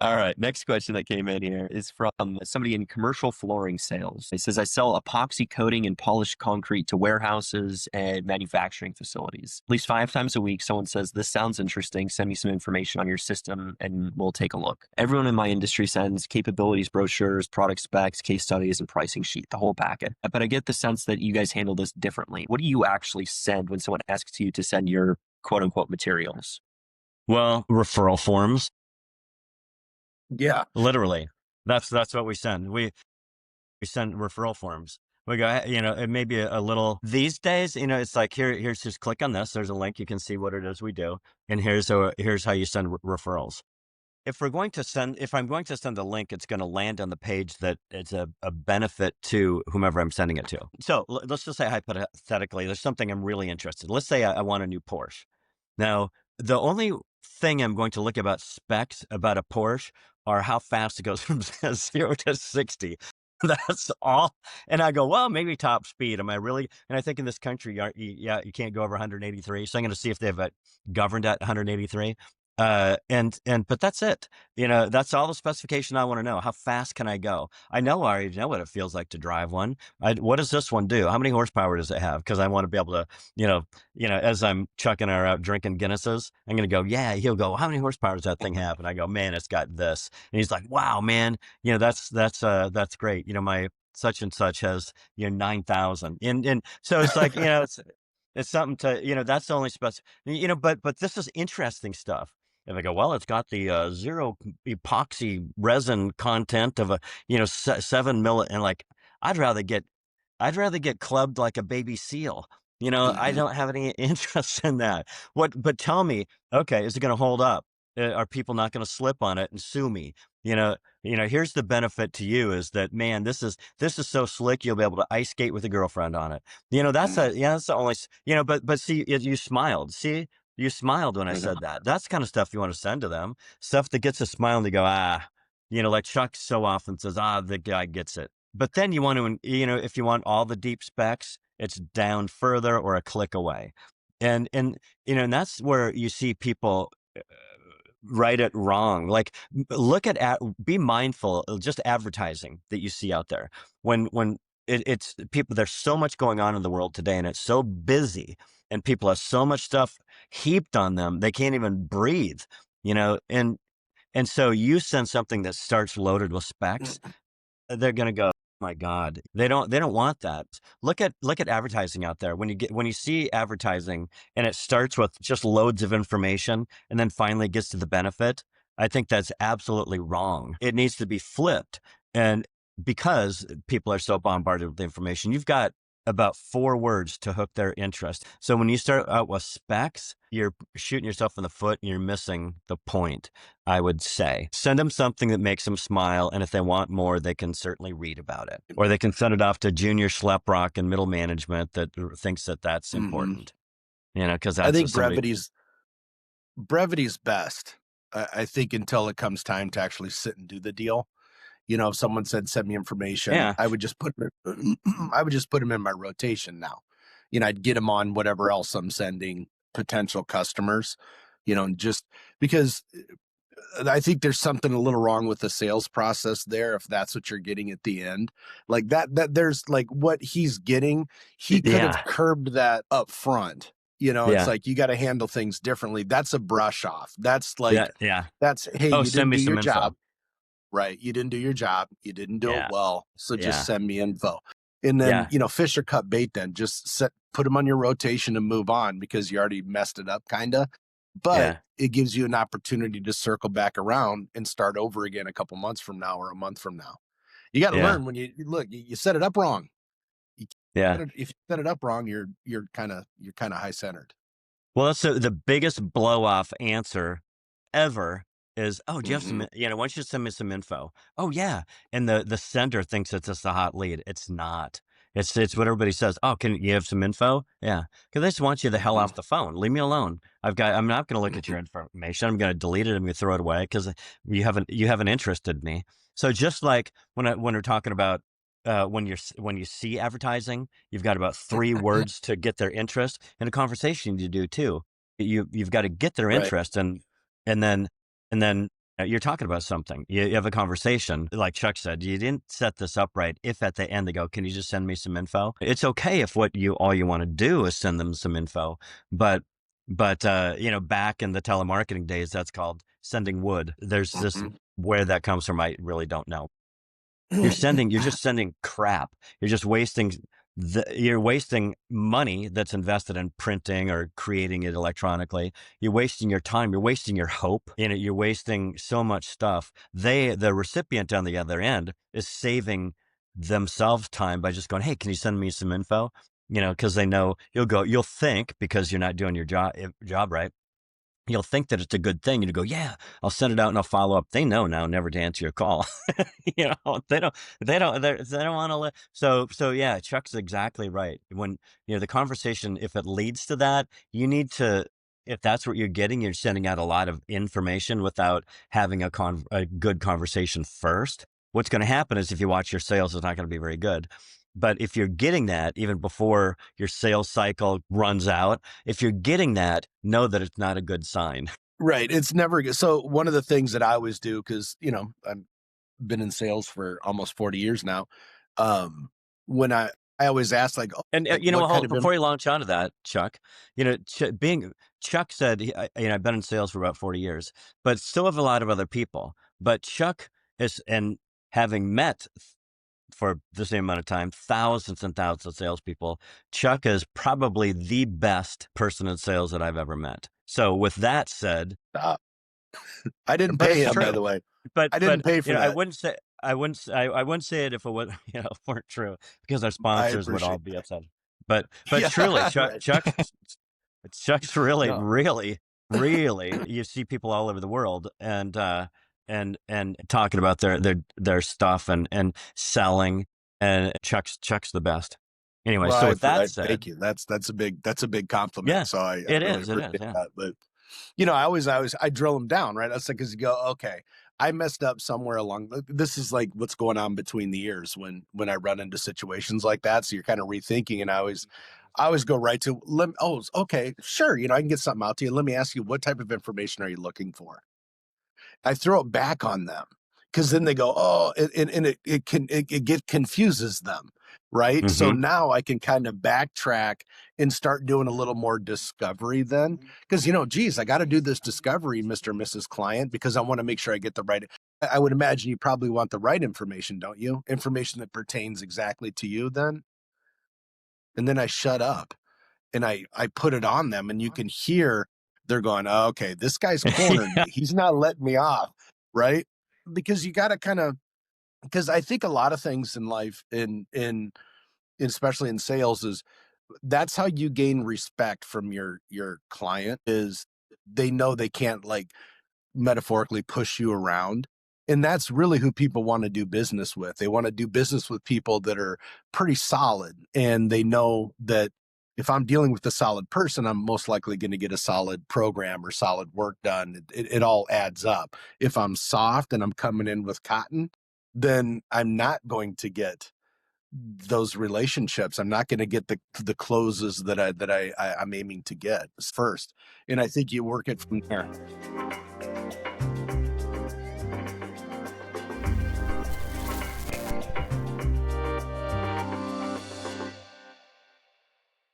All right. Next question that came in here is from somebody in commercial flooring sales. It says, I sell epoxy coating and polished concrete to warehouses and manufacturing facilities. At least 5 times a week, someone says, this sounds interesting. Send me some information on your system and we'll take a look. Everyone in my industry sends capabilities brochures, product specs, case studies, and pricing sheet, the whole packet. But I get the sense that you guys handle this differently. What do you actually send when someone asks you to send your quote unquote materials? Well, referral forms, Yeah. literally. That's what we send. We send referral forms. We go, it may be a little these days, it's like, here's just click on this. There's a link. You can see what it is we do. And here's how you send referrals. If I'm going to send a link, it's going to land on the page that it's a benefit to whomever I'm sending it to. So let's just say hypothetically, there's something I'm really interested in. Let's say I want a new Porsche. Now, the only thing I'm going to look about specs about a Porsche are how fast it goes from 0 to 60. That's all. And I go, well, maybe top speed. Am I really? And I think in this country, you can't go over 183. So I'm going to see if they've governed at 183. But that's it. That's all the specification I want to know. How fast can I go? I already know what it feels like to drive one. What does this one do? How many horsepower does it have? Because I want to be able to, as I'm chucking her out drinking Guinnesses, I'm going to go, yeah, he'll go, how many horsepower does that thing have? And I go, man, it's got this. And he's like, wow, man, that's great. My such and such has, 9,000. And so it's like, it's something to, that's the only but this is interesting stuff. And they go, well, it's got the zero epoxy resin content of 7 milli, and like, I'd rather get clubbed like a baby seal. I don't have any interest in that. But tell me, okay, is it going to hold up? Are people not going to slip on it and sue me? Here's the benefit to you is that, man, this is so slick. You'll be able to ice skate with a girlfriend on it. That's the only, but see, you smiled. See, you smiled when I said that. That's the kind of stuff you want to send to them. Stuff that gets a smile and they go, like Chuck so often says, the guy gets it. But then you want to, if you want all the deep specs, it's down further or a click away. And that's where you see people write it wrong. Like, look be mindful of just advertising that you see out there. When it's people, there's so much going on in the world today and it's so busy and people have so much stuff heaped on them, they can't even breathe, and so you send something that starts loaded with specs, they're going to go, my God, they don't want that. Look at advertising out there. When you see advertising and it starts with just loads of information and then finally gets to the benefit, I think that's absolutely wrong. It needs to be flipped. And because people are so bombarded with information, you've got about 4 words to hook their interest. So when you start out with specs, you're shooting yourself in the foot and you're missing the point, I would say. Send them something that makes them smile. And if they want more, they can certainly read about it. Or they can send it off to junior schlep rock and middle management that thinks that that's important. Because I think brevity's best. I think until it comes time to actually sit and do the deal. If someone said, send me information, I would just put them in my rotation now. I'd get them on whatever else I'm sending potential customers, just because I think there's something a little wrong with the sales process there. If that's what you're getting at the end, like that there's like what he's getting, he could have curbed that up front. It's like, you got to handle things differently. That's a brush off. That's like, that's, hey, you didn't do your job. Right. You didn't do your job. You didn't do it well. So just send me info. And then, fish or cut bait, then just put them on your rotation and move on because you already messed it up kind of. But it gives you an opportunity to circle back around and start over again a couple months from now or a month from now. You got to learn when you set it up wrong. If you set it up wrong, you're kind of high centered. Well, that's the biggest blow off answer ever. Is, do you have some, why don't you send me some info? Oh yeah. And the sender thinks it's just a hot lead. It's not. It's what everybody says. Oh, can you have some info? Yeah. Cause they just want you the hell off the phone. Leave me alone. I'm not going to look at your information. I'm going to delete it. I'm going to throw it away because you haven't interested me. So just like when we're talking about, when you see advertising, you've got about 3 words to get their interest. In a conversation you do too. You've got to get their interest and then You're talking about something. You have a conversation. Like Chuck said, you didn't set this up right. If at the end they go, can you just send me some info? It's okay if all you want to do is send them some info. But back in the telemarketing days, that's called sending wood. There's this, where that comes from, I really don't know. You're just sending crap. You're wasting money that's invested in printing or creating it electronically. You're wasting your time. You're wasting your hope in it. You're wasting so much stuff. The recipient on the other end is saving themselves time by just going, hey, can you send me some info? Because they know you'll think, because you're not doing your job right. You'll think that it's a good thing. You go, yeah, I'll send it out and I'll follow up. They know now never to answer your call. They don't want to. So yeah, Chuck's exactly right. When, the conversation, if it leads to that, you need to, if that's what you're getting, you're sending out a lot of information without having a good conversation first. What's going to happen is, if you watch your sales, it's not going to be very good. But if you're getting that even before your sales cycle runs out, if you're getting that, know that it's not a good sign. Right. It's never good. So one of the things that I always do, because, I've been in sales for almost 40 years now. When I always ask, like, oh, and like, what kind of before you launch onto that, Chuck, Chuck said, I've been in sales for about 40 years, but still have a lot of other people. But Chuck and having met for the same amount of time, thousands and thousands of salespeople, Chuck is probably the best person in sales that I've ever met. So with that said, I didn't pay him, by the way. But I didn't pay for that. I wouldn't say it if it was, weren't true, because our sponsors would all be upset. But Yeah, truly, right. Chuck's really, No. really, really, you see people all over the world and talking about their stuff and selling, and Chuck's the best. Anyway, Well, so with that said, thank you. That's a big compliment. yeah, So I it really is, appreciate yeah. that. But I drill them down, right? That's like, because you go, okay, I messed up somewhere along. This is like what's going on between the ears when I run into situations like that. So you're kind of rethinking, and I always go right to, okay, sure, I can get something out to you. Let me ask you, what type of information are you looking for? I throw it back on them, because then they go, oh, and it confuses them, right? So now I can kind of backtrack and start doing a little more discovery then, because, geez, I got to do this discovery, Mr. and Mrs. Client, because I want to make sure I get the right. I would imagine you probably want the right information, don't you? Information that pertains exactly to you then. And then I shut up and I put it on them, and you can hear they're going, oh, okay, this guy's cornered me. He's not letting me off, right? Because you got to because I think a lot of things in life, in especially in sales, is that's how you gain respect from your client, is they know they can't, like, metaphorically push you around. And that's really who people want to do business with. They want to do business with people that are pretty solid, and they know that if I'm dealing with a solid person, I'm most likely going to get a solid program or solid work done. It all adds up. If I'm soft and I'm coming in with cotton, then I'm not going to get those relationships. I'm not going to get the closes that I'm aiming to get first. And I think you work it from there.